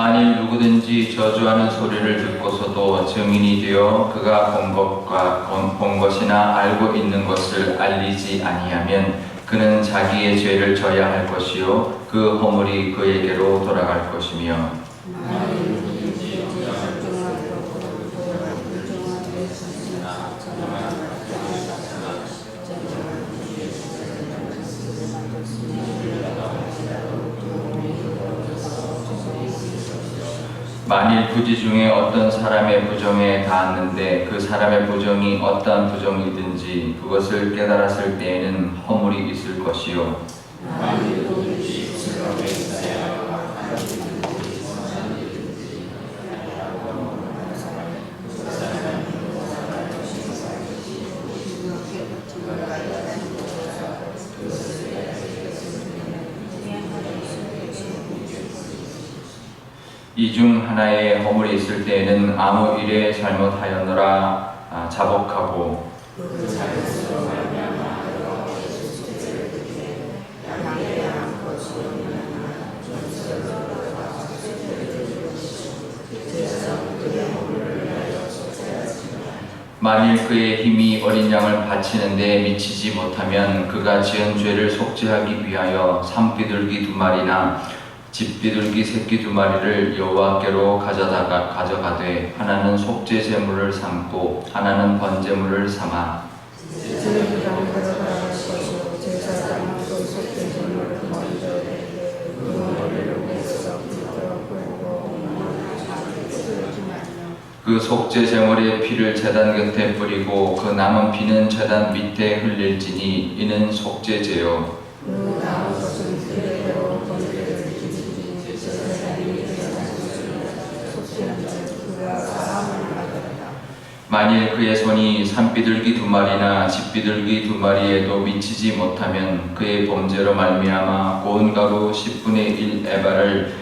만일 누구든지 저주하는 소리를 듣고서도 증인이 되어 그가 본 것이나 알고 있는 것을 알리지 아니하면 그는 자기의 죄를 져야 할 것이요 그 허물이 그에게로 돌아갈 것이며 만일 부지 중에 어떤 사람의 부정에 닿았는데 그 사람의 부정이 어떠한 부정이든지 그것을 깨달았을 때에는 허물이 있을 것이요 이 중 하나의 허물이 있을 때에는 아무 일에 잘못하였노라 자복하고 만일 그의 힘이 어린 양을 바치는 데 미치지 못하면 그가 지은 죄를 속죄하기 위하여 산비둘기 2마리나 집비둘기 새끼 2마리를 여호와께로 가져가되 하나는 속죄 제물을 삼고 하나는 번제물을 삼아 그 속죄 제물의 피를 제단 곁에 뿌리고 그 남은 피는 제단 밑에 흘릴지니 이는 속죄제요 만일 그의 손이 산비둘기 2마리나 집비둘기 2마리에도 미치지 못하면 그의 범죄로 말미암아 고운 가루 10분의 1 에바를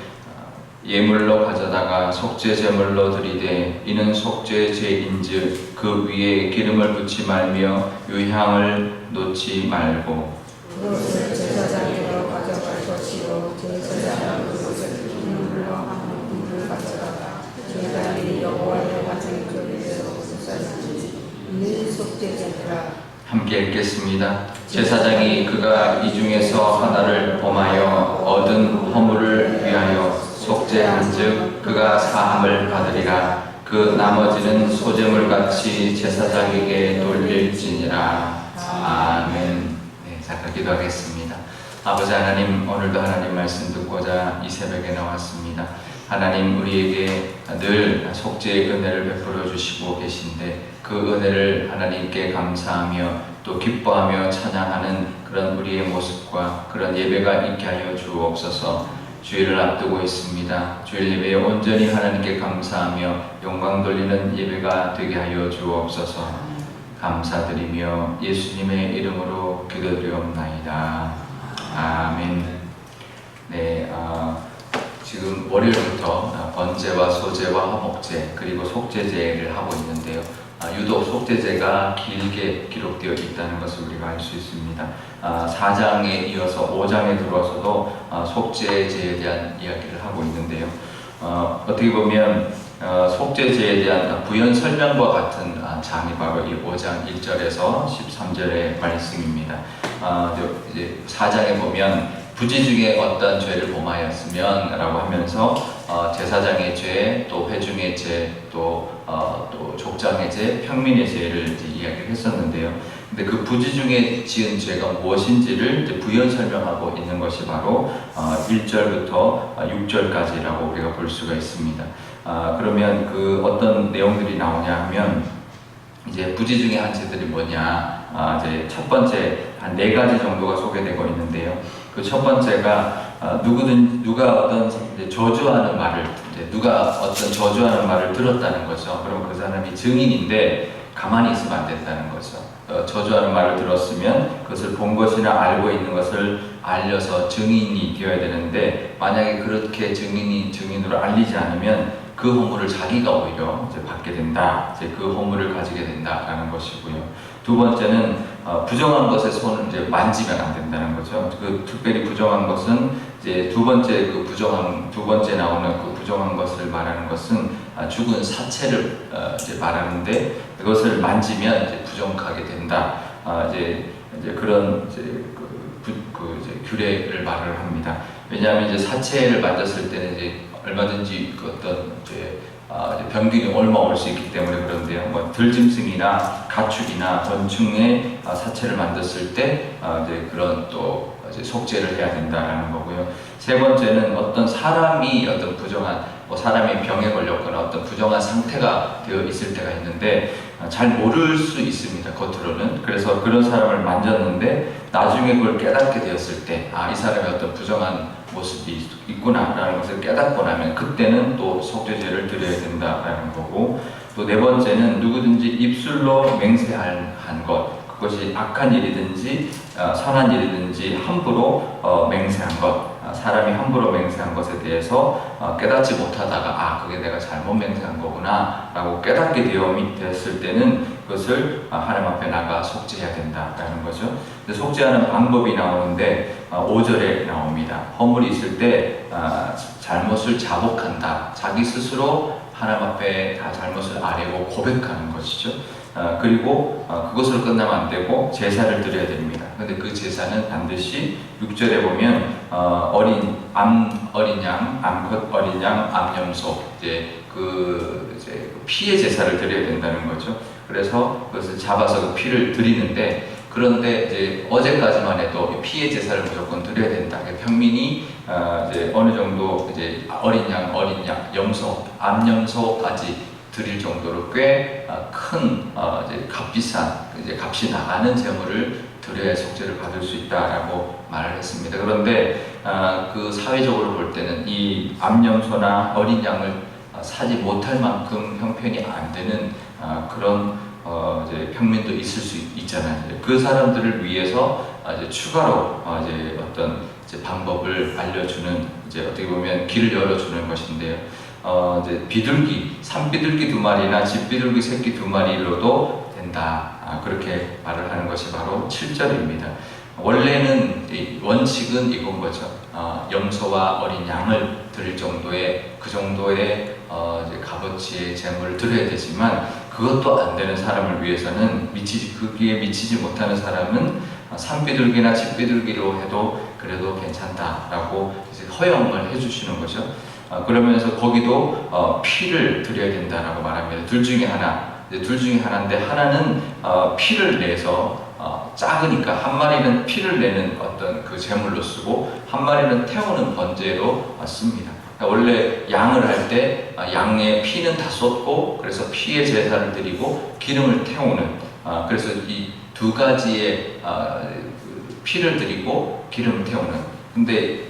예물로 가져다가 속죄 제물로 드리되 이는 속죄제인즉 그 위에 기름을 붓지 말며 유향을 놓지 말고 그것을 제사장에게 가져갈 것이요 제사장은 그것을 기름으로 하는 물을 가져다가 제단이 여호와의 화생조리대로 쏟아지니 이는 속죄제니라. 함께 읽겠습니다. 제사장이 그가 이 중에서 하나를 범하여 얻은 허물을 위하여 속죄한즉 그가 사함을 받으리라. 그 나머지는 소제물같이 제사장에게 돌릴지니라. 아멘. 네, 잠깐 기도하겠습니다. 아버지 하나님, 오늘도 하나님 말씀 듣고자 이 새벽에 나왔습니다. 하나님, 우리에게 늘 속죄의 은혜를 베풀어 주시고 계신데 그 은혜를 하나님께 감사하며 또 기뻐하며 찬양하는 그런 우리의 모습과 그런 예배가 있게 하여 주옵소서. 주일을 앞두고 있습니다. 주일 예배에 온전히 하나님께 감사하며 영광 돌리는 예배가 되게 하여 주옵소서. 감사드리며 예수님의 이름으로 기도드리옵나이다. 아멘. 네, 지금 월요일부터 번제와 소제와 화목제 그리고 속죄제를 하고 있는데요. 유독 속죄제가 길게 기록되어 있다는 것을 우리가 알 수 있습니다. 4장에 이어서 5장에 들어와서도 속죄제에 대한 이야기를 하고 있는데요. 어떻게 보면 속죄제에 대한 부연 설명과 같은 장이 바로 이 5장 1절에서 13절의 말씀입니다. 이제 4장에 보면 부지 중에 어떤 죄를 범하였으면 라고 하면서 제사장의 죄, 또 회중의 죄, 또 족장의 죄, 평민의 죄를 이제 이야기를 했었는데요. 근데 그 부지 중에 지은 죄가 무엇인지를 이제 부연 설명하고 있는 것이 바로 1절부터 6절까지라고 우리가 볼 수가 있습니다. 그러면 그 어떤 내용들이 나오냐 하면 이제 부지 중에 한 죄들이 뭐냐, 이제 첫 번째 한 4가지 정도가 소개되고 있는데요. 그 첫 번째가 누가 어떤 저주하는 말을 누가 어떤 저주하는 말을 들었다는 거죠. 그러면 그 사람이 증인인데 가만히 있으면 안 된다는 거죠. 저주하는 말을 들었으면 그것을 본 것이나 알고 있는 것을 알려서 증인이 되어야 되는데 만약에 그렇게 증인으로 알리지 않으면 그 허물을 자기가 오히려 이제 받게 된다. 이제 그 허물을 가지게 된다라는 것이고요. 두 번째는 부정한 것에 손을 이제 만지면 안 된다는 거죠. 그 특별히 부정한 것은 이제 두 번째 나오는 그 부정한 말하는 것은 죽은 사체를 이제 말하는데 그것을 만지면 이제 부정하게 된다. 이제 그런 이제 이제 규례를 말을 합니다. 왜냐하면 이제 사체를 만졌을 때는 이제 얼마든지 그 어떤 이제 병균이 올 수 있기 때문에 그런데요. 뭐 들짐승이나 가축이나 곤충의 사체를 만졌을 때 이제 그런 또 이제 속죄를 해야 된다라는 거고요. 세 번째는 어떤 사람이 어떤 부정한 사람이 병에 걸렸거나 어떤 부정한 상태가 되어 있을 때가 있는데 잘 모를 수 있습니다. 겉으로는. 그래서 그런 사람을 만졌는데 나중에 그걸 깨닫게 되었을 때 이 사람이 어떤 부정한 모습이 있구나라는 것을 깨닫고 나면 그때는 또 속죄제를 드려야 된다라는 거고, 또 네 번째는 누구든지 입술로 맹세한 것, 그것이 악한 일이든지 선한 일이든지 함부로 맹세한 것, 사람이 함부로 맹세한 것에 대해서 깨닫지 못하다가 그게 내가 잘못 맹세한 거구나 라고 깨닫게 되었을 때는 그것을 하나님 앞에 나가 속죄해야 된다라는 거죠. 속죄하는 방법이 나오는데 5절에 나옵니다. 허물이 있을 때 잘못을 자복한다. 자기 스스로 하나님 앞에 다 잘못을 아뢰고 고백하는 것이죠. 그리고 그것으로 끝나면 안 되고 제사를 드려야 됩니다. 근데 그 제사는 반드시 6절에 보면 어린 양, 암컷 어린 양, 암염소 이제 피의 제사를 드려야 된다는 거죠. 그래서 그것을 잡아서 그 피를 드리는데, 그런데 이제 어제까지만 해도 피의 제사를 무조건 드려야 된다. 평민이 이제 어느 정도 이제 어린 양, 염소, 암염소까지 드릴 정도로 꽤 큰 이제 값비싼 값이 나가는 제물을 드려야 속죄를 받을 수 있다라고 말을 했습니다. 그런데 그 사회적으로 볼 때는 이 암염소나 어린 양을 사지 못할 만큼 형편이 안 되는 그런 이제 평민도 있을 수 있잖아요. 그 사람들을 위해서 이제 추가로 이제 어떤 방법을 알려주는, 이제 어떻게 보면 길을 열어주는 것인데요. 이제 비둘기, 산비둘기 2마리나 집비둘기 새끼 2마리로도 된다. 그렇게 말을 하는 것이 바로 7절입니다. 원래는 원칙은 이건 거죠. 염소와 어린 양을 드릴 정도의 그 정도의 이제 값어치의 제물을 드려야 되지만, 그것도 안 되는 사람을 위해서는 거기에 미치지 못하는 사람은 산비둘기나 집비둘기로 해도 그래도 괜찮다라고 이제 허용을 해주시는 거죠. 그러면서 거기도 피를 드려야 된다라고 말합니다. 둘 중에 하나인데 하나는 피를 내서 작으니까 한 마리는 피를 내는 어떤 그 제물로 쓰고 한 마리는 태우는 번제로 씁니다. 원래 양을 할 때 양의 피는 다 쏟고 그래서 피의 제사를 드리고 기름을 태우는, 그래서 이 두 가지의 피를 드리고 기름을 태우는. 근데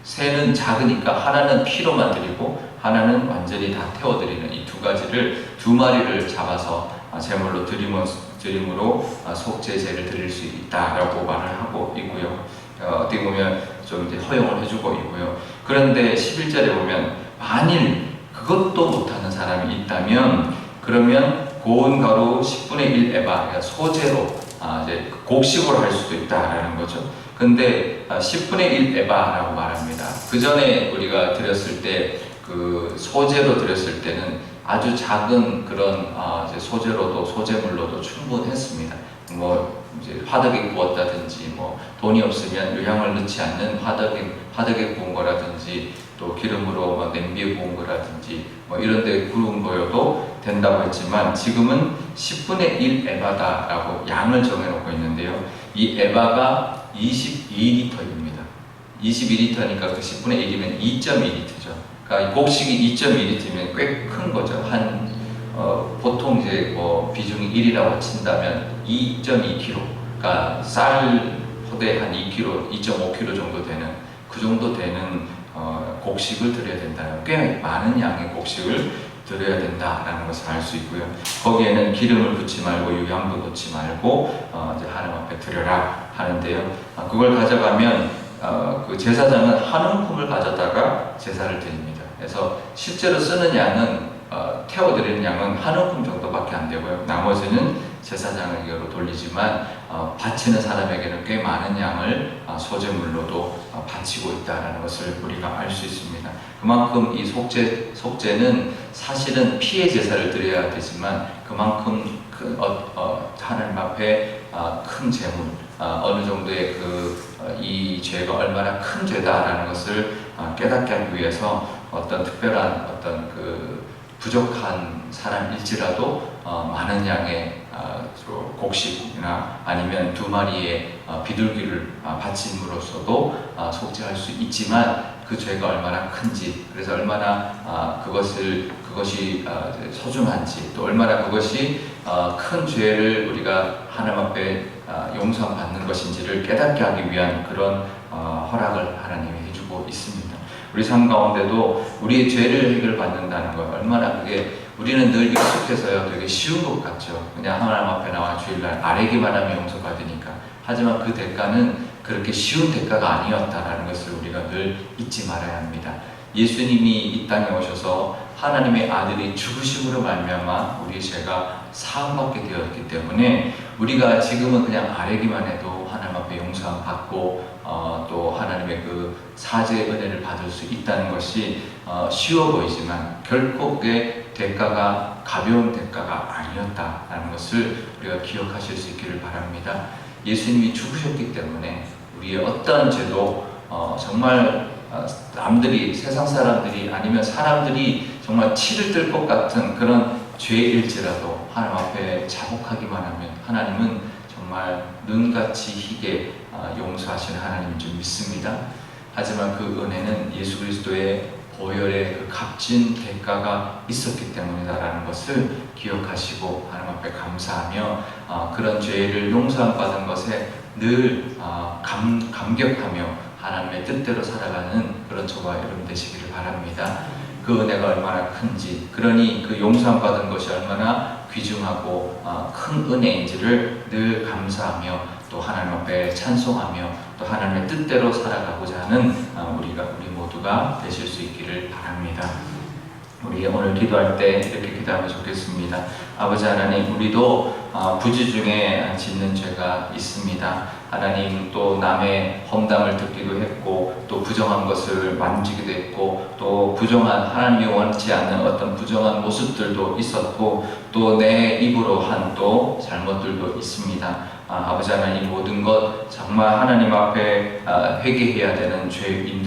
새는 작으니까 하나는 피로만 드리고 하나는 완전히 다 태워드리는 이 두 가지를 2마리를 잡아서 제물로 드림으로 속죄제를 드릴 수 있다라고 말을 하고 있고요. 어떻게 보면 좀 이제 허용을 해주고 있고요. 그런데 11절에 보면 만일 그것도 못하는 사람이 있다면 그러면 고운 가루 10분의 1 에바, 그러니까 소재로 이제 곡식으로 할 수도 있다라는 거죠. 근데 10분의 1 에바라고 말합니다. 그 전에 우리가 드렸을 때 그 소재로 드렸을 때는 아주 작은 그런 이제 소재로도 소재물로도 충분했습니다. 뭐 이제 화덕에 구웠다든지, 뭐 돈이 없으면 유향을 넣지 않는 화덕에 구운 거라든지, 또 기름으로 뭐 냄비에 구운 거라든지 뭐 이런 데 구운 거여도 된다고 했지만, 지금은 10분의 1 에바다라고 양을 정해놓고 있는데요. 이 에바가 22리터입니다. 22리터니까 그 10분의 1이면 2.2리터죠. 그러니까 곡식이 2.2리터면 꽤 큰 거죠. 보통 이제 뭐 비중이 1이라고 친다면 2.2kg, 그러니까 쌀 포대 한 2kg, 2.5kg 정도 되는 그 정도 되는 곡식을 드려야 된다는, 꽤 많은 양의 곡식을 드려야 된다라는 것을 알 수 있고요. 거기에는 기름을 붓지 말고 유향도 넣지 말고 이제 하나님 앞에 드려라 하는데요. 그걸 가져가면 그 제사장은 한 움큼을 가져다가 제사를 드립니다. 그래서 실제로 쓰는 양은 태워드리는 양은 한 움큼 정도밖에 안 되고요. 나머지는 제사장에게로 돌리지만 바치는 사람에게는 꽤 많은 양을 소제물로도 바치고 있다는 것을 우리가 알 수 있습니다. 그만큼 이 속죄는 사실은 피해 제사를 드려야 되지만 그만큼 하나님 앞에 큰 재물, 어느 정도의 이 죄가 얼마나 큰 죄다라는 것을 깨닫게 하기 위해서 어떤 특별한 어떤 부족한 사람일지라도 많은 양의 곡식이나 아니면 2마리의 비둘기를 바침으로써도 속죄할 수 있지만 그 죄가 얼마나 큰지, 그래서 얼마나 그것이 소중한지, 또 얼마나 그것이 큰 죄를 우리가 하나님 앞에 용서받는 것인지를 깨닫게 하기 위한 그런 허락을 하나님이 해주고 있습니다. 우리 삶 가운데도 우리의 죄를 해결받는다는 것, 얼마나 그게 우리는 늘 익숙해서요 되게 쉬운 것 같죠. 그냥 하나님 앞에 나와 주일날 아뢰기만 하면 용서받으니까. 하지만 그 대가는 그렇게 쉬운 대가가 아니었다라는 것을 우리가 늘 잊지 말아야 합니다. 예수님이 이 땅에 오셔서 하나님의 아들이 죽으심으로 말미암아 우리의 죄가 사함받게 되었기 때문에 우리가 지금은 그냥 아뢰기만 해도 하나님 앞에 용서함 받고 또 하나님의 그 사죄의 은혜를 받을 수 있다는 것이 쉬워 보이지만 결코 그게 대가가 가벼운 대가가 아니었다라는 것을 우리가 기억하실 수 있기를 바랍니다. 예수님이 죽으셨기 때문에 우리의 어떠한 죄도 정말 남들이, 세상 사람들이 아니면 사람들이 정말 치를 뜰 것 같은 그런 죄일지라도 하나님 앞에 자복하기만 하면 하나님은 정말 눈같이 희게 용서하시는 하나님인 줄 믿습니다. 하지만 그 은혜는 예수 그리스도의 보혈의 그 값진 대가가 있었기 때문이다라는 것을 기억하시고 하나님 앞에 감사하며 그런 죄를 용서받은 것에 늘 감격하며 하나님의 뜻대로 살아가는 그런 저와 여러분 되시기를 바랍니다. 그 은혜가 얼마나 큰지, 그러니 그 용서받은 것이 얼마나 귀중하고 큰 은혜인지를 늘 감사하며 또 하나님 앞에 찬송하며 또 하나님의 뜻대로 살아가고자 하는 우리 모두가 되실 수 있기를 바랍니다. 우리 오늘 기도할 때 이렇게 기도하면 좋겠습니다. 아버지 하나님, 우리도 부지 중에 짓는 죄가 있습니다. 하나님, 또 남의 험담을 듣기도 했고 또 부정한 것을 만지기도 했고 또 부정한, 하나님이 원치 않는 어떤 부정한 모습들도 있었고 또 내 입으로 한 또 잘못들도 있습니다. 아버지 하나님, 모든 것 정말 하나님 앞에 회개해야 되는 죄인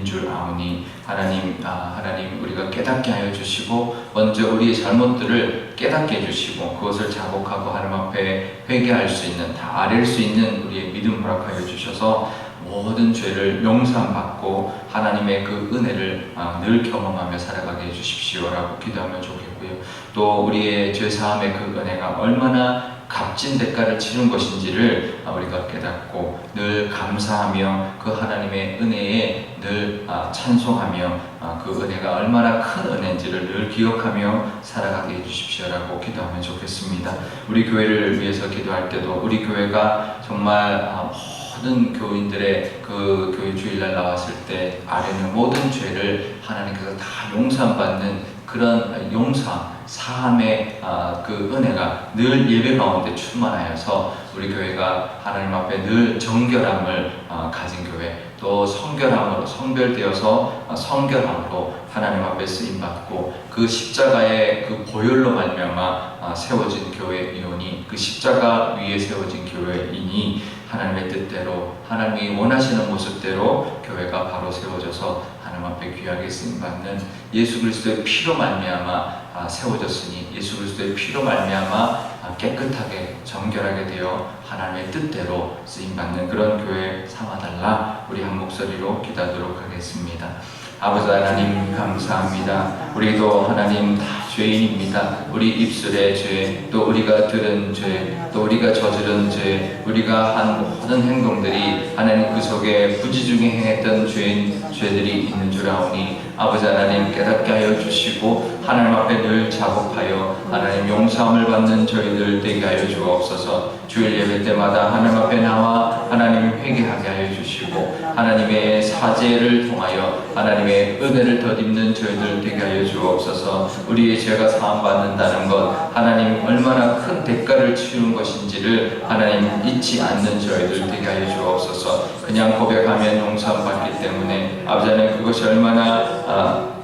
줄 아오니 하나님 우리가 깨닫게 하여 주시고 먼저 우리의 잘못들을 깨닫게 해주시고 그것을 자복하고 하나님 앞에 회개할 수 있는, 다 아뢰 수 있는 우리의 믿음 허락하여 주셔서 모든 죄를 용서받고 하나님의 그 은혜를 늘 경험하며 살아가게 해주십시오라고 기도하면 좋겠고요. 또 우리의 죄사함의 그 은혜가 얼마나 값진 대가를 치른 것인지를 우리가 깨닫고 늘 감사하며 그 하나님의 은혜에 늘 찬송하며 그 은혜가 얼마나 큰 은혜인지를 늘 기억하며 살아가게 해주십시오라고 기도하면 좋겠습니다. 우리 교회를 위해서 기도할 때도 우리 교회가 정말 모든 교인들의 그 교회 주일날 나왔을 때 아뢰는 모든 죄를 하나님께서 다 용서받는 그런 사함의 그 은혜가 늘 예배 가운데 충만하여서 우리 교회가 하나님 앞에 늘 정결함을 가진 교회, 또 성별되어서 성결함으로 하나님 앞에 쓰임받고 그 십자가의 그 보혈로 말미암아 세워진 교회이오니, 그 십자가 위에 세워진 교회이니 하나님의 뜻대로 하나님이 원하시는 모습대로 교회가 바로 세워져서 하나님 앞에 귀하게 쓰임받는 예수 그리스도의 피로 말미암아 세워졌으니 예수 그리스도의 피로 말미암아 깨끗하게 정결하게 되어 하나님의 뜻대로 쓰임받는 그런 교회 삼아달라. 우리 한 목소리로 기도하도록 하겠습니다. 아버지 하나님 감사합니다. 우리도 하나님 다 죄인입니다. 우리 입술의 죄, 또 우리가 들은 죄, 또 우리가 저지른 죄, 우리가 한 모든 행동들이 하나님 그 속에 부지 중에 행했던 죄들이 있는 줄 아오니 아버지 하나님 깨닫게 하여 주시고 하나님 앞에 늘 자복하여 하나님 용서함을 받는 저희들 되게 하여 주옵소서. 주일 예배 때마다 하나님 앞에 나와 하나님 회개하게 하여 주시고 하나님의 사죄를 통하여 하나님의 은혜를 덧입는 저희들 되게 하여 주옵소서. 우리의 죄가 사함받는다 감사한다는 것, 하나님 얼마나 큰 대가를 치른 것인지를 하나님 잊지 않는 저희들 되게 하여 주옵소서. 그냥 고백하면 용서받기 때문에 아버지 하나님 그것이 얼마나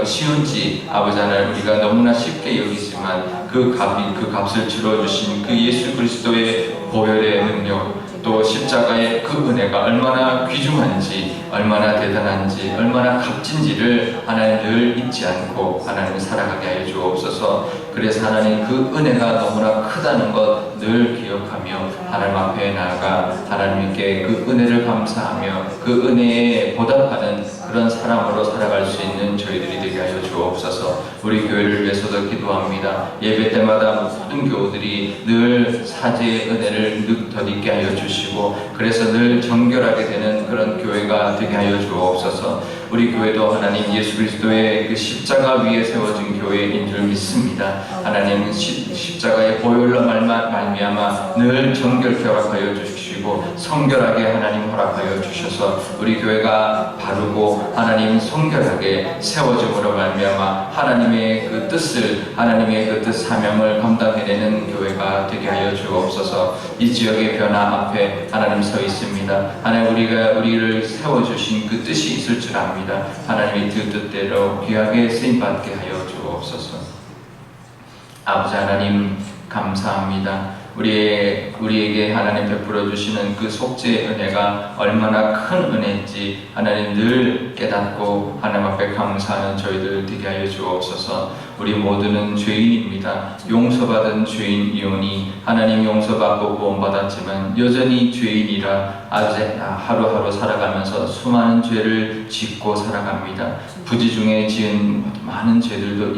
쉬운지 아버지 하나님 우리가 너무나 쉽게 여기지만 그 값을 치러주신 그 예수 그리스도의 보혈의 능력, 또 십자가의 그 은혜가 얼마나 귀중한지, 얼마나 대단한지, 얼마나 값진지를 하나님 늘 잊지 않고 하나님 살아가게 하여 주옵소서. 그래서 하나님 그 은혜가 너무나 크다는 것 늘 기억하며 하나님 앞에 나아가 하나님께 그 은혜를 감사하며 그 은혜에 보답하는 그런 사람으로 살아갈 수 있는 저희들이 되게 하여 주옵소서. 우리 교회를 위해서도 기도합니다. 예배 때마다 모든 교우들이 늘 사제의 은혜를 덧입게 하여 주시고, 그래서 늘 정결하게 되는 그런 교회가 되게 하여 주옵소서. 우리 교회도 하나님 예수 그리스도의 그 십자가 위에 세워진 교회인 줄 믿습니다. 하나님 십자가의 보혈로 말미암아 늘 정결케 허락하여 주시고 성결하게 하나님 허락하여 주셔서 우리 교회가 바르고 하나님 성결하게 세워짐으로 말미암아 하나님의 그 뜻을, 하나님의 그 뜻 사명을 감당해내는 교회가 되게 하여 주옵소서. 이 지역의 변화 앞에 하나님 서 있습니다. 하나님 우리를 세워주신 그 뜻이 있을 줄 압니다. 하나님의 그 뜻대로 귀하게 쓰임받게 하여 주옵소서. 아버지 하나님 감사합니다. 우리에게 하나님 베풀어 주시는 그 속죄의 은혜가 얼마나 큰 은혜인지 하나님 늘 깨닫고 하나님 앞에 감사하는 저희들 되게 하여 주옵소서. 우리 모두는 죄인입니다. 용서받은 죄인이오니 하나님 용서받고 구원받았지만 여전히 죄인이라 하루하루 살아가면서 수많은 죄를 짓고 살아갑니다. 부지 중에 지은 많은 죄들도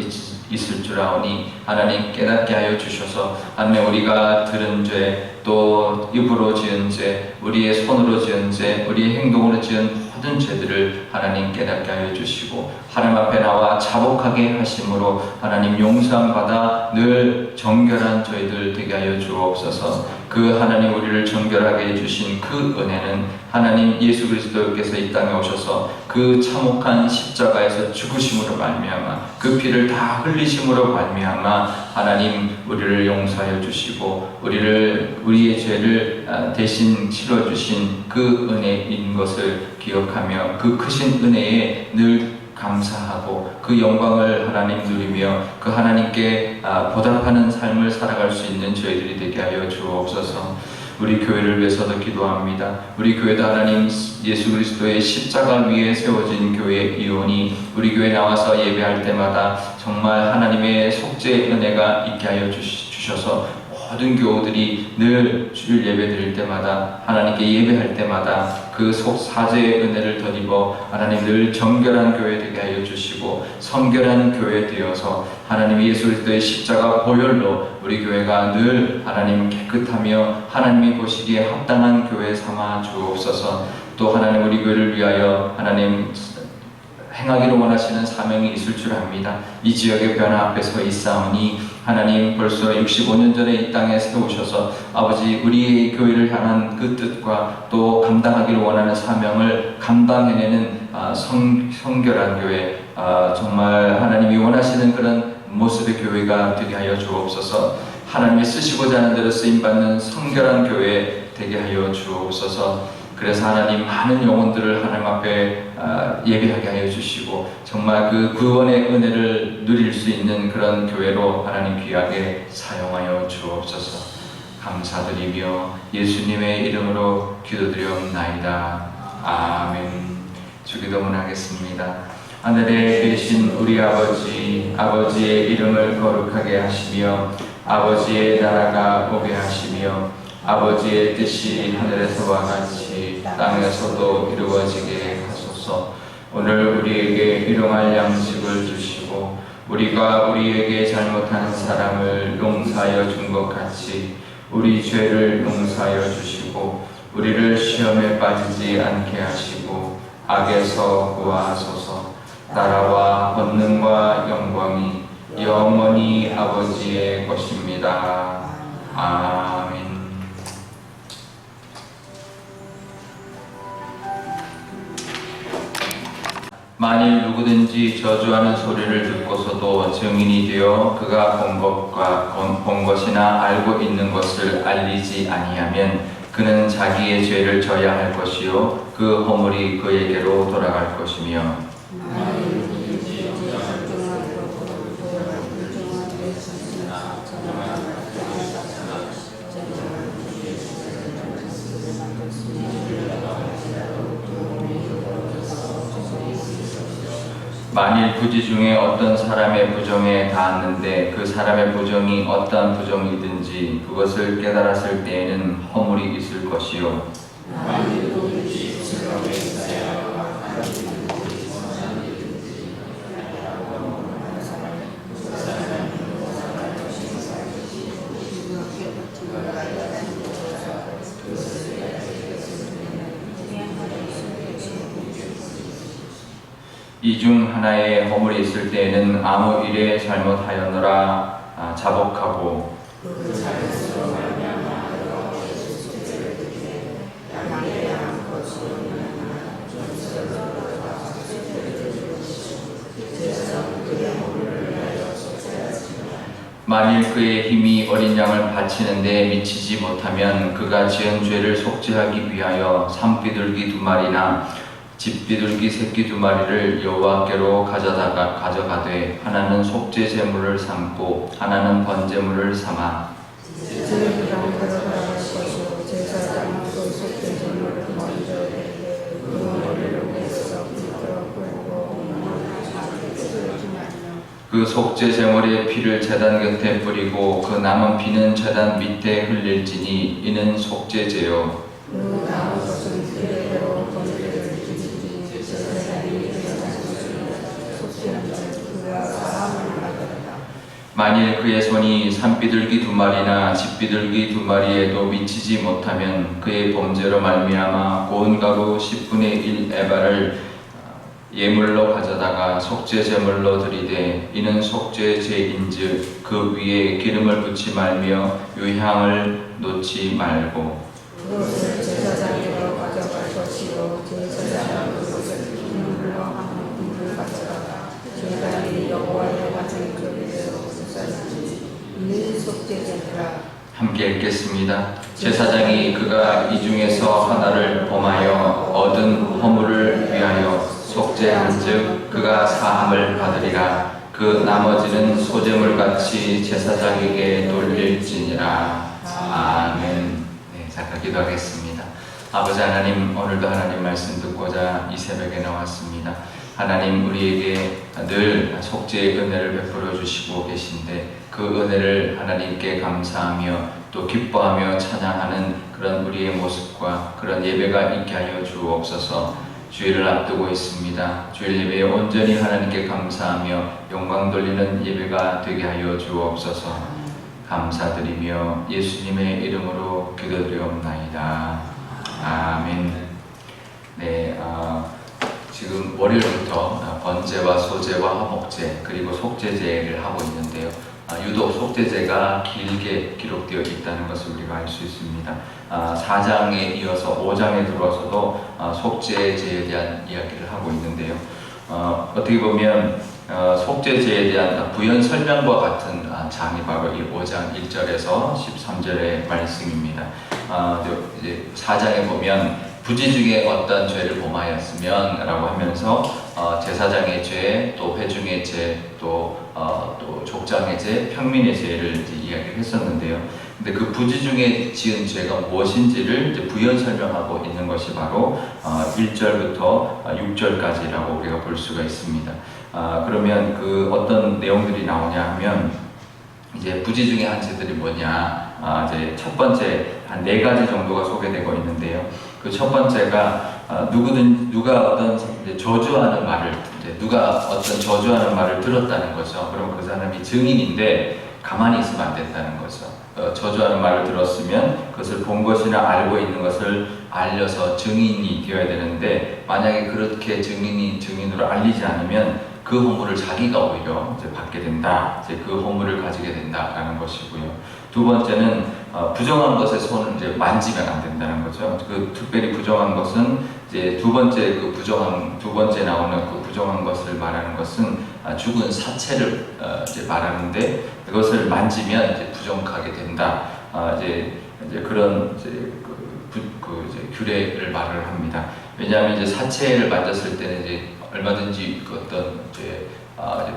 있을 줄 아오니 하나님 깨닫게 하여 주셔서 하나님 우리가 들은 죄, 또 입으로 지은 죄, 우리의 손으로 지은 죄, 우리의 행동으로 지은 모든 죄들을 하나님 깨닫게 하여 주시고 하나님 앞에 나와 자복하게 하심으로 하나님 용서함 받아 늘 정결한 저희들 되게 하여 주옵소서. 그 하나님 우리를 정결하게 해주신 그 은혜는 하나님 예수 그리스도께서 이 땅에 오셔서 그 참혹한 십자가에서 죽으심으로 말미암아 그 피를 다 흘리심으로 말미암아 하나님 우리를 용서하여 주시고 우리의 죄를 대신 치러 주신 그 은혜인 것을 기억하며 그 크신 은혜에 늘 감사하고 그 영광을 하나님 누리며 그 하나님께 보답하는 삶을 살아갈 수 있는 저희들이 되게 하여 주옵소서. 우리 교회를 위해서도 기도합니다. 우리 교회도 하나님 예수 그리스도의 십자가 위에 세워진 교회이오니 우리 교회 나와서 예배할 때마다 정말 하나님의 속죄의 은혜가 있게 하여 주셔서 모든 교우들이 늘 주일 예배 드릴 때마다 하나님께 예배할 때마다 그 사죄의 은혜를 덧입어 하나님 늘 정결한 교회 되게 하여 주시고 성결한 교회 되어서 하나님 예수 그리스도의 십자가 보혈로 우리 교회가 늘 하나님 깨끗하며 하나님이 보시기에 합당한 교회 삼아 주옵소서. 또 하나님 우리 교회를 위하여 하나님 행하기를 원하시는 사명이 있을 줄 압니다. 이 지역의 변화 앞에 서 있사오니 하나님 벌써 65년 전에 이 땅에 세우셔서 아버지 우리의 교회를 향한 그 뜻과 또 감당하기를 원하는 사명을 감당해내는 성결한 교회, 정말 하나님이 원하시는 그런 모습의 교회가 되게 하여 주옵소서. 하나님이 쓰시고자 하는 대로 쓰임받는 성결한 교회 되게 하여 주옵소서. 그래서 하나님 많은 영혼들을 하나님 앞에 예배하게 하여 주시고 정말 그 구원의 은혜를 누릴 수 있는 그런 교회로 하나님 귀하게 사용하여 주옵소서. 감사드리며 예수님의 이름으로 기도드리옵나이다. 아멘. 주기도문 하겠습니다. 하늘에 계신 우리 아버지의 이름을 거룩하게 하시며 아버지의 나라가 오게 하시며 아버지의 뜻이 하늘에서와 같이 땅에서도 이루어지게 하소서. 오늘 우리에게 일용할 양식을 주시고 우리가 우리에게 잘못한 사람을 용서하여 준 것 같이 우리 죄를 용서하여 주시고 우리를 시험에 빠지지 않게 하시고 악에서 구하소서. 나라와 권능과 영광이 영원히 아버지의 것입니다. 아멘. 만일 누구든지 저주하는 소리를 듣고서도 증인이 되어 그가 본 것이나 알고 있는 것을 알리지 아니하면 그는 자기의 죄를 져야 할 것이요 그 허물이 그에게로 돌아갈 것이며 만일 부지 중에 어떤 사람의 부정에 닿았는데 그 사람의 부정이 어떠한 부정이든지 그것을 깨달았을 때에는 허물이 있을 것이요 이 중 하나에 허물이 있을 때에는 아무 일에 잘못하였노라 자복하고 만일 그의 힘이 어린 양을 바치는데 미치지 못하면 그가 지은 죄를 속죄하기 위하여 산비둘기 2마리나 집비둘기 새끼 2마리를 여호와께로 가져가되 하나는 속죄 제물을 삼고 하나는 번제물을 삼아 그 속죄 제물의 피를 제단 곁에 뿌리고 그 남은 피는 제단 밑에 흘릴지니 이는 속죄제요 만일 그의 손이 산비둘기 2마리나 집비둘기 2마리에도 미치지 못하면 그의 범죄로 말미암아 고운 가루 10분의 1 에바를 예물로 가져다가 속죄 제물로 드리되 이는 속죄제인즉 그 위에 기름을 붓지 말며 유향을 놓지 말고 그것을 제사장에게 가져갈 것이요 제사장은 그것을 기물로 하는 분을 가져다가 제단이 여호와의 가진 조리대로 쏟아지니 이는 속죄제니라. 함께 읽겠습니다. 제사장이 그가 이 중에서 하나를 범하여 얻은 허물을 위하여 속죄한즉 그가 사함을 받으리라. 그 나머지는 소제물같이 제사장에게 돌릴지니라. 아멘. 네, 잠깐 기도하겠습니다. 아버지 하나님, 오늘도 하나님 말씀 듣고자 이 새벽에 나왔습니다. 하나님, 우리에게 늘 속죄의 은혜를 베풀어 주시고 계신데 그 은혜를 하나님께 감사하며 또 기뻐하며 찬양하는 그런 우리의 모습과 그런 예배가 있게 하여 주옵소서. 주일을 앞두고 있습니다. 주일 예배에 온전히 하나님께 감사하며 영광 돌리는 예배가 되게 하여 주옵소서. 감사드리며 예수님의 이름으로 기도드리옵나이다. 아멘. 네, 지금 월요일부터 번제와 소제와 화목제 그리고 속죄제를 하고 있는데요. 유독 속죄제가 길게 기록되어 있다는 것을 우리가 알 수 있습니다. 4장에 이어서 5장에 들어와서도 속죄제에 대한 이야기를 하고 있는데요. 어떻게 보면 속죄제에 대한 부연 설명과 같은 장이 바로 이 5장 1절에서 13절의 말씀입니다. 이제 4장에 보면 부지 중에 어떤 죄를 범하였으면 라고 하면서 제사장의 죄, 또 회중의 죄, 또 족장의 죄, 평민의 죄를 이제 이야기를 했었는데요. 근데 그 부지 중에 지은 죄가 무엇인지를 이제 부연 설명하고 있는 것이 바로 1절부터 6절까지라고 우리가 볼 수가 있습니다. 그러면 그 어떤 내용들이 나오냐 하면 이제 부지 중에 한 죄들이 뭐냐? 이제 첫 번째 한 4가지 정도가 소개되고 있는데요. 그 첫 번째가 누가 어떤 저주하는 말을 누가 어떤 저주하는 말을 들었다는 거죠. 그럼 그 사람이 증인인데 가만히 있으면 안 된다는 거죠. 저주하는 말을 들었으면 그것을 본 것이나 알고 있는 것을 알려서 증인이 되어야 되는데 만약에 그렇게 증인으로 알리지 않으면 그 허물을 자기가 오히려 이제 받게 된다. 이제 그 허물을 가지게 된다라는 것이고요. 두 번째는 부정한 것에 손을 이제 만지면 안 된다는 거죠. 그 특별히 부정한 것은 이제 두 번째 두 번째 나오는 그 부정한 것을 말하는 것은 죽은 사체를 이제 말하는데 그것을 만지면 이제 부정하게 된다. 이제 그런 이제 규례를 말을 합니다. 왜냐하면 이제 사체를 만졌을 때는 이제 얼마든지 그 어떤 이제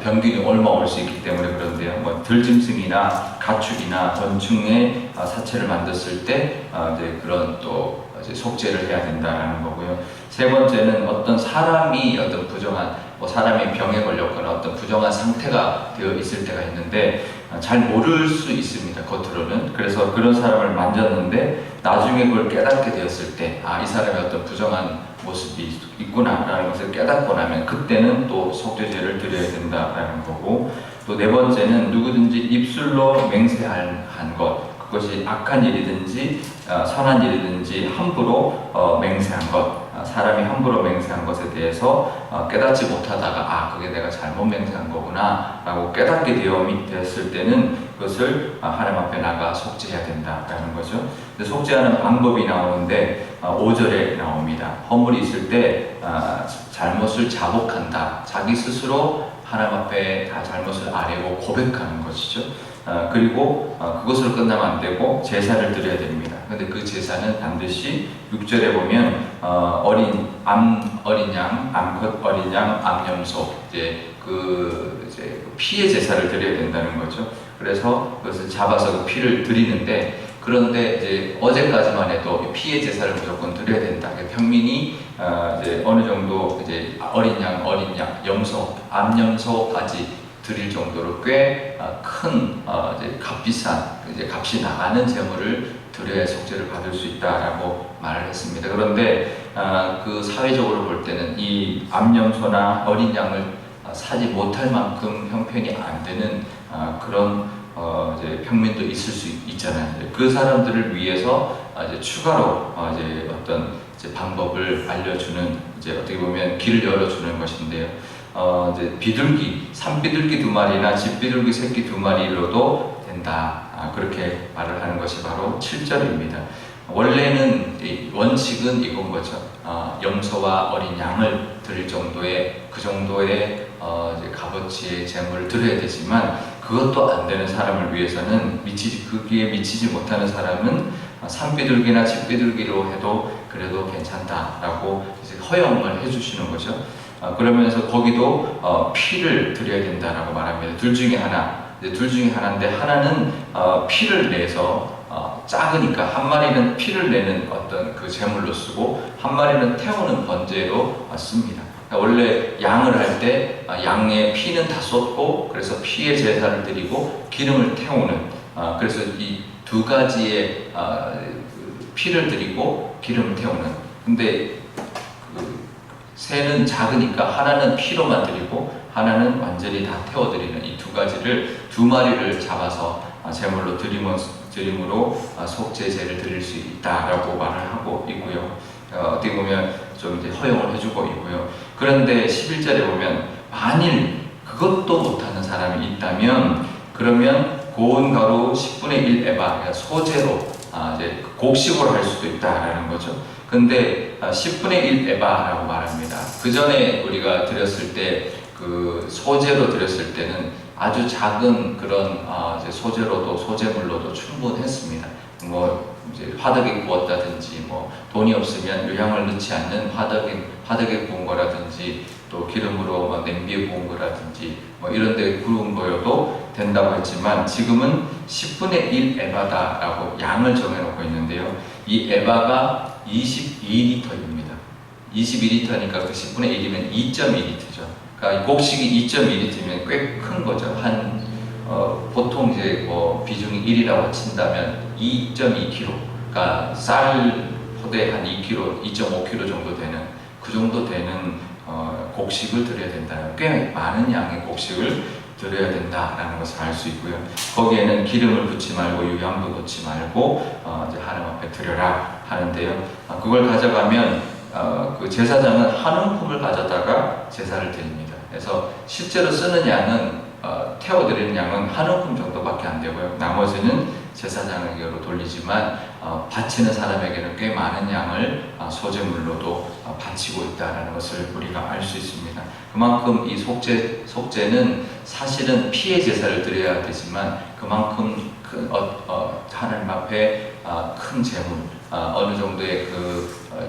병균이 옮아올 수 있기 때문에 그런데요. 뭐 들짐승이나 가축이나 곤충의 사체를 만졌을 때 이제 그런 또 이제 속죄를 해야 된다라는 거고요. 세 번째는 어떤 사람이 어떤 부정한 사람이 병에 걸렸거나 어떤 부정한 상태가 되어 있을 때가 있는데 잘 모를 수 있습니다. 겉으로는. 그래서 그런 사람을 만졌는데 나중에 그걸 깨닫게 되었을 때 이 사람의 어떤 부정한 모습이 있구나라는 것을 깨닫고 나면 그때는 또 속죄제를 드려야 된다라는 거고, 또 네 번째는 누구든지 입술로 맹세한 것, 그것이 악한 일이든지 선한 일이든지 함부로 맹세한 것, 사람이 함부로 맹세한 것에 대해서 깨닫지 못하다가 그게 내가 잘못 맹세한 거구나 라고 깨닫게 되었을 때는 그것을 하나님 앞에 나가 속죄해야 된다라는 거죠. 근데 속죄하는 방법이 나오는데 5절에 나옵니다. 허물이 있을 때 잘못을 자복한다. 자기 스스로 하나님 앞에 다 잘못을 아뢰고 고백하는 것이죠. 그리고 그것으로 끝나면 안 되고 제사를 드려야 됩니다. 근데 그 제사는 반드시 6절에 보면 어린 양, 암컷 어린 양, 암염소 이제 피의 제사를 드려야 된다는 거죠. 그래서 그것을 잡아서 그 피를 드리는데, 그런데 이제 어제까지만 해도 피의 제사를 무조건 드려야 된다. 평민이 이제 어느 정도 이제 어린 양, 염소, 암염소까지 드릴 정도로 꽤 큰 이제 값비싼 값이 나가는 제물을 드려야 속죄를 받을 수 있다라고 말을 했습니다. 그런데 그 사회적으로 볼 때는 이 암염소나 어린 양을 사지 못할 만큼 형편이 안 되는 그런 이제 평민도 있을 수 있잖아요. 그 사람들을 위해서 이제 추가로 이제 어떤 방법을 알려주는, 이제 어떻게 보면 길을 열어주는 것인데요. 이제 비둘기, 산비둘기 2마리나 집비둘기 새끼 2마리로도 된다. 그렇게 말을 하는 것이 바로 7절입니다. 원래는 원칙은 이건 거죠. 염소와 어린 양을 드릴 정도의 그 정도의 이제 값어치의 제물을 드려야 되지만, 그것도 안 되는 사람을 위해서는 거기에 미치지 못하는 사람은 산비둘기나 집비둘기로 해도 그래도 괜찮다라고 이제 허용을 해주시는 거죠. 그러면서 거기도 피를 드려야 된다라고 말합니다. 둘 중에 하나인데 하나는 피를 내서 작으니까 한 마리는 피를 내는 어떤 그 제물로 쓰고 한 마리는 태우는 번제로 씁니다. 원래 양을 할 때 양의 피는 다 쏟고, 그래서 피의 제사를 드리고 기름을 태우는, 그래서 이 두 가지의 피를 드리고 기름을 태우는. 근데 새는 작으니까 하나는 피로만 드리고 하나는 완전히 다 태워드리는 이 두 가지를 2마리를 잡아서 제물로 드림으로 속죄제를 드릴 수 있다라고 말을 하고 있고요. 어떻게 보면 좀 이제 허용을 해주고 있고요. 그런데 11절에 보면 만일 그것도 못하는 사람이 있다면, 그러면 고운 가루 10분의 1 에바, 그러니까 소재로 이제 곡식으로 할 수도 있다라는 거죠. 근데 10분의 1 에바라고 말합니다. 그 전에 우리가 드렸을 때 그 소재로 드렸을 때는 아주 작은 그런 이제 소재로도 소재물로도 충분했습니다. 뭐 이제 화덕에 구웠다든지, 뭐 돈이 없으면 유향을 넣지 않는 화덕에 구운 거라든지, 또 기름으로 냄비에 구운 거라든지 뭐 이런 데 구운 거여도 된다고 했지만, 지금은 10분의 1 에바다라고 양을 정해놓고 있는데요. 이 에바가 22리터입니다. 22리터니까 그 10분의 1이면 2.2리터죠. 그러니까 곡식이 2.2리터면 꽤 큰 거죠. 보통 이제 뭐 비중이 1이라고 친다면 2.2kg, 그러니까 쌀 포대 한 2kg, 2.5kg 정도 되는, 그 정도 되는 곡식을 드려야 된다. 꽤 많은 양의 곡식을 드려야 된다라는 것을 알 수 있고요. 거기에는 기름을 붓지 말고 유향도 넣지 말고 이제 하나님 앞에 드려라 하는데요. 그걸 가져가면 그 제사장은 한 움큼을 가져다가 제사를 드립니다. 그래서 실제로 쓰는 양은 태워드리는 양은 한 움큼 정도밖에 안 되고요. 나머지는 제사장에게로 돌리지만 바치는 사람에게는 꽤 많은 양을 소제물로도 바치고 있다는 것을 우리가 알 수 있습니다. 그만큼 이 속죄는 사실은 피의 제사를 드려야 되지만 그만큼 하나님 앞에 큰 재물, 어느 정도의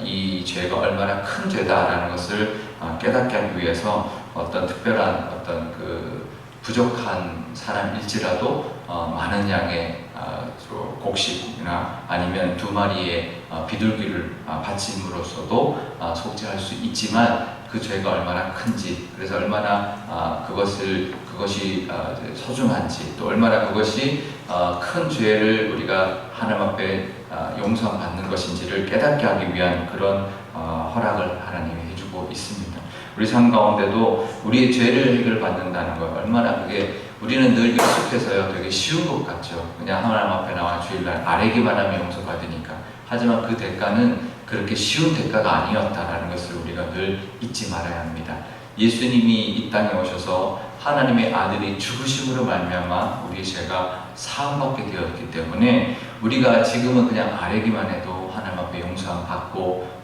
이 죄가 얼마나 큰 죄다라는 것을 깨닫게 하기 위해서 어떤 특별한 어떤 부족한 사람일지라도 많은 양의 곡식이나 아니면 2마리의 비둘기를 바침으로써도 속죄할 수 있지만 그 죄가 얼마나 큰지, 그래서 얼마나 그것이 소중한지, 또 얼마나 그것이 큰 죄를 우리가 하나님 앞에 용서받는 것인지를 깨닫게 하기 위한 그런 허락을 하나님이 해주고 있습니다. 우리 삶 가운데도 우리의 죄를 해결받는다는 것, 얼마나 그게 우리는 늘 익숙해서요 되게 쉬운 것 같죠. 그냥 하나님 앞에 나와 주일날 아뢰기만 하면 용서받으니까. 하지만 그 대가는 그렇게 쉬운 대가가 아니었다라는 것을 우리가 늘 잊지 말아야 합니다. 예수님이 이 땅에 오셔서 하나님의 아들이 죽으심으로 말미암아 우리의 죄가 사함받게 되었기 때문에 우리가 지금은 그냥 아뢰기만 해도 하나님 앞에 용서함 받고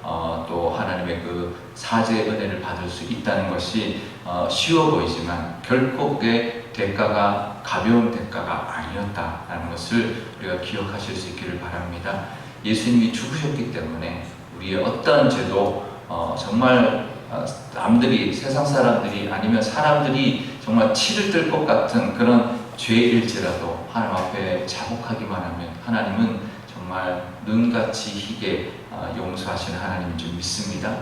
또 하나님의 그 사죄의 은혜를 받을 수 있다는 것이 쉬워 보이지만 결코 그게 대가가 가벼운 대가가 아니었다라는 것을 우리가 기억하실 수 있기를 바랍니다. 예수님이 죽으셨기 때문에 우리의 어떠한 죄도 정말 남들이, 세상 사람들이 아니면 사람들이 정말 치를 뜰 것 같은 그런 죄일지라도 하나님 앞에 자복하기만 하면 하나님은 정말 눈같이 희게 용서하시는 하나님인 줄 믿습니다.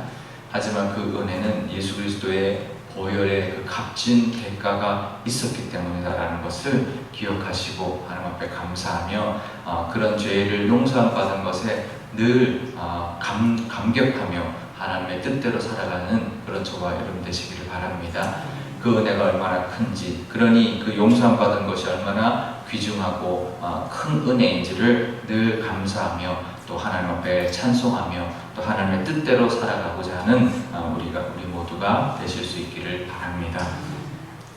하지만 그 은혜는 예수 그리스도의 보혈의 그 값진 대가가 있었기 때문이다라는 것을 기억하시고 하나님 앞에 감사하며 그런 죄를 용서받은 것에 늘 감격하며 하나님의 뜻대로 살아가는 그런 저와 여러분 되시기를 바랍니다. 그 은혜가 얼마나 큰지, 그러니 그 용서받은 것이 얼마나 귀중하고 큰 은혜인지를 늘 감사하며 또 하나님 앞에 찬송하며 또 하나님의 뜻대로 살아가고자 하는 우리 모두가 되실 수 있기를 바랍니다.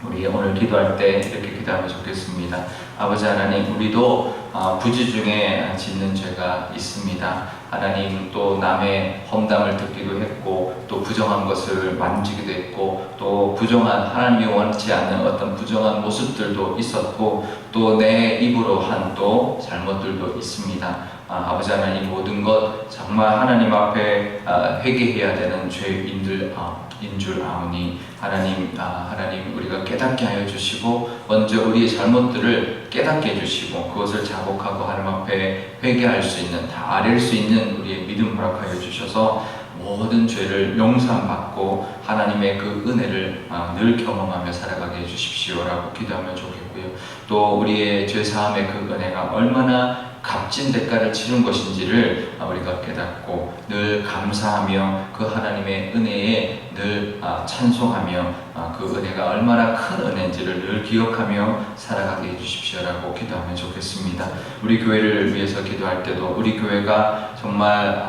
우리 오늘 기도할 때 이렇게 기도하면 좋겠습니다. 아버지 하나님, 우리도 부지 중에 짓는 죄가 있습니다. 하나님, 또 남의 험담을 듣기도 했고 또 부정한 것을 만지기도 했고 또 부정한, 하나님이 원치 않는 어떤 부정한 모습들도 있었고 또 내 입으로 한 또 잘못들도 있습니다. 아버지 하나님, 모든 것 정말 하나님 앞에 회개해야 되는 죄인들 인 줄 아오니 하나님 우리가 깨닫게 하여 주시고 먼저 우리의 잘못들을 깨닫게 해주시고 그것을 자복하고 하나님 앞에 회개할 수 있는, 다 아뢰 수 있는 우리의 믿음 허락하여 주셔서 모든 죄를 용서받고 하나님의 그 은혜를 늘 경험하며 살아가게 해주십시오라고 기도하면 좋겠고요. 또 우리의 죄사함의 그 은혜가 얼마나 값진 대가를 치른 것인지를 우리가 깨닫고 늘 감사하며 그 하나님의 은혜에 늘 찬송하며 그 은혜가 얼마나 큰 은혜인지를 늘 기억하며 살아가게 해주십시오라고 기도하면 좋겠습니다. 우리 교회를 위해서 기도할 때도 우리 교회가 정말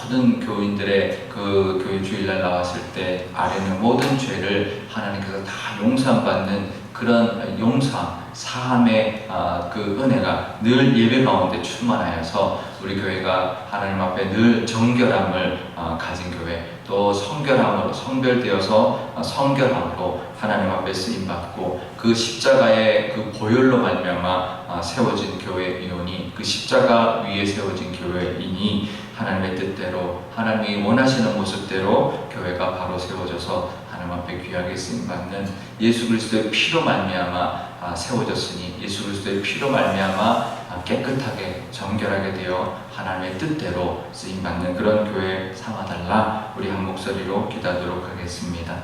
모든 교인들의 그 교회 주일날 나왔을 때 아뢰는 모든 죄를 하나님께서 다 용서받는 그런 용서, 사함의 그 은혜가 늘 예배 가운데 충만하여서 우리 교회가 하나님 앞에 늘 정결함을 가진 교회, 또 성결함으로 성별되어서 성결함으로 하나님 앞에 쓰임받고 그 십자가의 그 보혈로 말미암아 세워진 교회이오니 그 십자가 위에 세워진 교회이니 하나님의 뜻대로 하나님이 원하시는 모습대로 교회가 바로 세워져서 하나님 앞에 귀하게 쓰임받는 예수 그리스도의 피로 말미암아 세워졌으니 예수 그리스도의 피로 말미암아 깨끗하게 정결하게 되어 하나님의 뜻대로 쓰임받는 그런 교회 삼아달라 우리 한 목소리로 기도하도록 하겠습니다.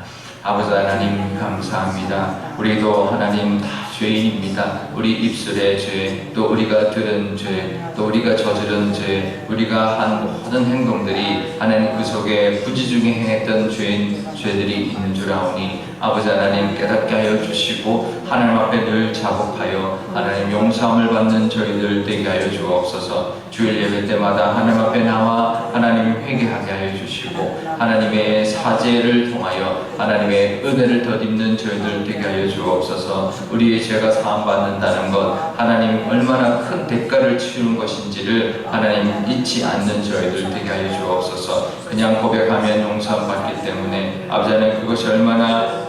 아버지 하나님 감사합니다. 우리도 하나님 다 죄인입니다. 우리 입술의 죄, 또 우리가 들은 죄, 또 우리가 저지른 죄, 우리가 한 모든 행동들이 하나님 그 속에 부지 중에 행했던 죄들이 있는 줄 아오니 아버지 하나님 깨닫게 하여 주시고 하나님 앞에 늘 자복하여 하나님 용서함을 받는 저희들 되게 하여 주옵소서. 주일 예배 때마다 하나님 앞에 나와 하나님 회개하게 하여 주시고 하나님의 사죄를 통하여 하나님의 은혜를 덧입는 저희들 되게 하여 주옵소서. 우리의 죄가 사함받는다는 것, 하나님 얼마나 큰 대가를 치르는 것인지를 하나님 잊지 않는 저희들 되게 하여 주옵소서. 그냥 고백하면 용서함 받기 때문에 아버지 하나님 그것이 얼마나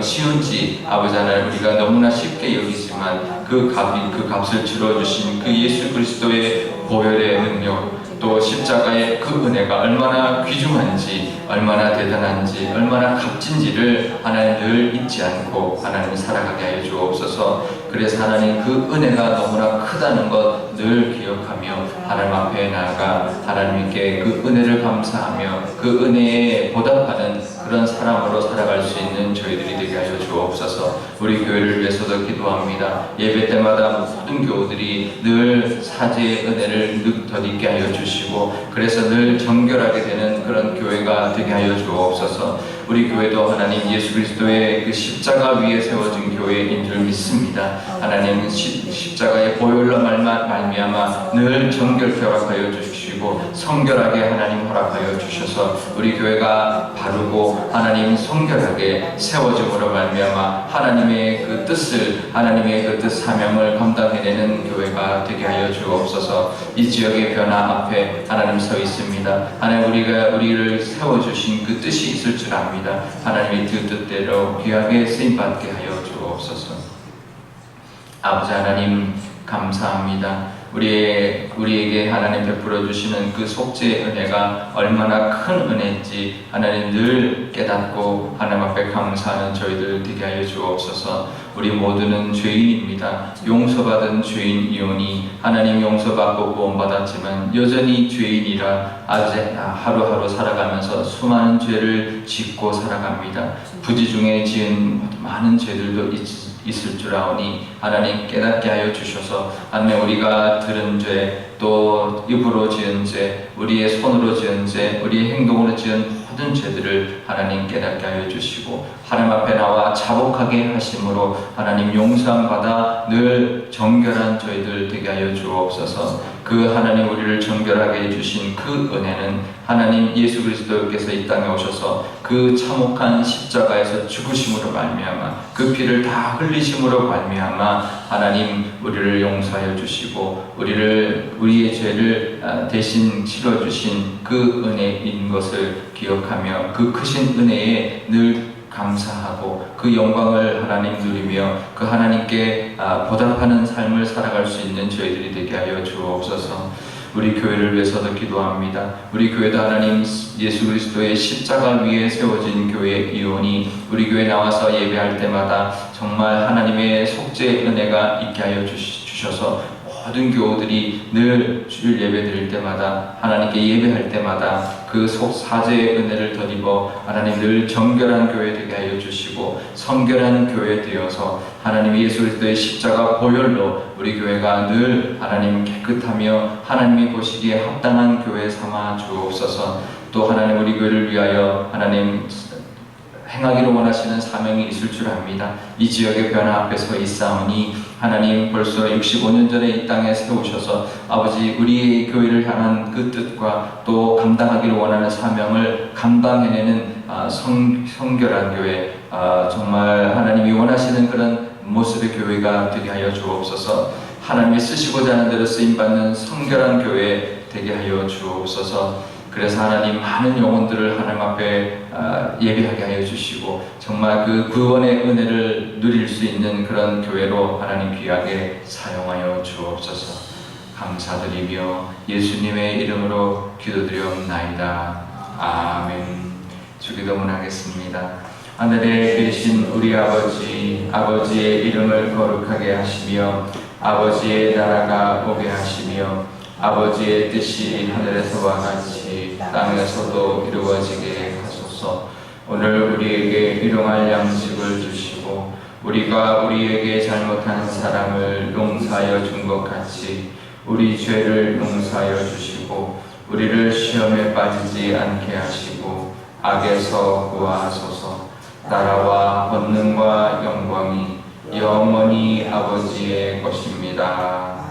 쉬운지 아버지 하나님 우리가 너무나 쉽게 여기지만 그 값을 치러주신 그 예수 그리스도의 보혈의 능력, 또 십자가의 그 은혜가 얼마나 귀중한지, 얼마나 대단한지, 얼마나 값진지를 하나님 늘 잊지 않고 하나님 살아가게 하여 주옵소서. 그래서 하나님 그 은혜가 너무나 크다는 것 늘 기억하며 하나님 앞에 나아가 하나님께 그 은혜를 감사하며 그 은혜에 보답하는 그런 사람으로 살아갈 수 있는 저희들이 되게 하여 주옵소서. 우리 교회를 위해서도 기도합니다. 예배 때마다 모든 교우들이 늘 사죄의 은혜를 덧입게 하여 주시고 그래서 늘 정결하게 되는 그런 교회가 되게 하여 주옵소서. 우리 교회도 하나님 예수 그리스도의 그 십자가 위에 세워진 교회인 줄 믿습니다. 하나님 십자가의 보혈로 말미암아 늘 정결케 허락하여 주시고 성결하게 하나님 허락하여 주셔서 우리 교회가 바르고 하나님 성결하게 세워짐으로 말미암아 하나님의 그 뜻을, 하나님의 그 뜻 사명을 감당해내는 교회가 되게 하여 주옵소서. 이 지역의 변화 앞에 하나님 서 있습니다. 하나님 우리를 세워주신 그 뜻이 있을 줄 압니다. 하나님의 그 뜻대로 귀하게 쓰임받게 하여 주옵소서. 아버지 하나님 감사합니다. 우리에게 하나님 베풀어 주시는 그 속죄의 은혜가 얼마나 큰 은혜인지 하나님 늘 깨닫고 하나님 앞에 감사하는 저희들 되게 하여 주옵소서. 우리 모두는 죄인입니다. 용서받은 죄인이오니 하나님 용서받고 구원받았지만 여전히 죄인이라 하루하루 살아가면서 수많은 죄를 짓고 살아갑니다. 부지 중에 지은 많은 죄들도 있을 줄 아오니 하나님 깨닫게 하여 주셔서 하나님 우리가 들은 죄, 또 입으로 지은 죄, 우리의 손으로 지은 죄, 우리의 행동으로 지은 모든 죄들을 하나님 깨닫게 하여 주시고 하나님 앞에 나와 자복하게 하심으로 하나님 용서함 받아 늘 정결한 저희들 되게 하여 주옵소서. 그 하나님 우리를 정결하게 해주신 그 은혜는 하나님 예수 그리스도께서 이 땅에 오셔서 그 참혹한 십자가에서 죽으심으로 말미암아 그 피를 다 흘리심으로 말미암아 하나님 우리를 용서하여 주시고 우리의 죄를 대신 치러주신 그 은혜인 것을 기억하며 그 크신 은혜에 늘 감사하고 그 영광을 하나님 누리며 그 하나님께 보답하는 삶을 살아갈 수 있는 저희들이 되게 하여 주옵소서. 우리 교회를 위해서도 기도합니다. 우리 교회도 하나님 예수 그리스도의 십자가 위에 세워진 교회이오니 우리 교회 나와서 예배할 때마다 정말 하나님의 속죄의 은혜가 있게 하여 주셔서 모든 교우들이 늘 주일 예배 드릴 때마다 하나님께 예배할 때마다 그 사죄의 은혜를 덧입어 하나님 늘 정결한 교회 되게 하여 주시고 성결한 교회 되어서 하나님 예수 그리스도의 십자가 보혈로 우리 교회가 늘 하나님 깨끗하며 하나님이 보시기에 합당한 교회 삼아 주옵소서. 또 하나님 우리 교회를 위하여 하나님 행하기를 원하시는 사명이 있을 줄 압니다. 이 지역의 변화 앞에 서 있사오니 하나님 벌써 65년 전에 이 땅에 세우셔서 아버지 우리의 교회를 향한 그 뜻과 또 감당하기를 원하는 사명을 감당해내는 성결한 교회, 정말 하나님이 원하시는 그런 모습의 교회가 되게 하여 주옵소서. 하나님이 쓰시고자 하는 대로 쓰임받는 성결한 교회 되게 하여 주옵소서. 그래서 하나님 많은 영혼들을 하나님 앞에 예배하게 하여 주시고 정말 그 구원의 은혜를 누릴 수 있는 그런 교회로 하나님 귀하게 사용하여 주옵소서. 감사드리며 예수님의 이름으로 기도드리옵나이다. 아멘. 주기도문 하겠습니다. 하늘에 계신 우리 아버지의 이름을 거룩하게 하시며 아버지의 나라가 오게 하시며 아버지의 뜻이 하늘에서와 같이 땅에서도 이루어지게 하소서. 오늘 우리에게 일용할 양식을 주시고 우리가 우리에게 잘못한 사람을 용서하여 준 것 같이 우리 죄를 용서하여 주시고 우리를 시험에 빠지지 않게 하시고 악에서 구하소서. 나라와 권능과 영광이 영원히 아버지의 것입니다.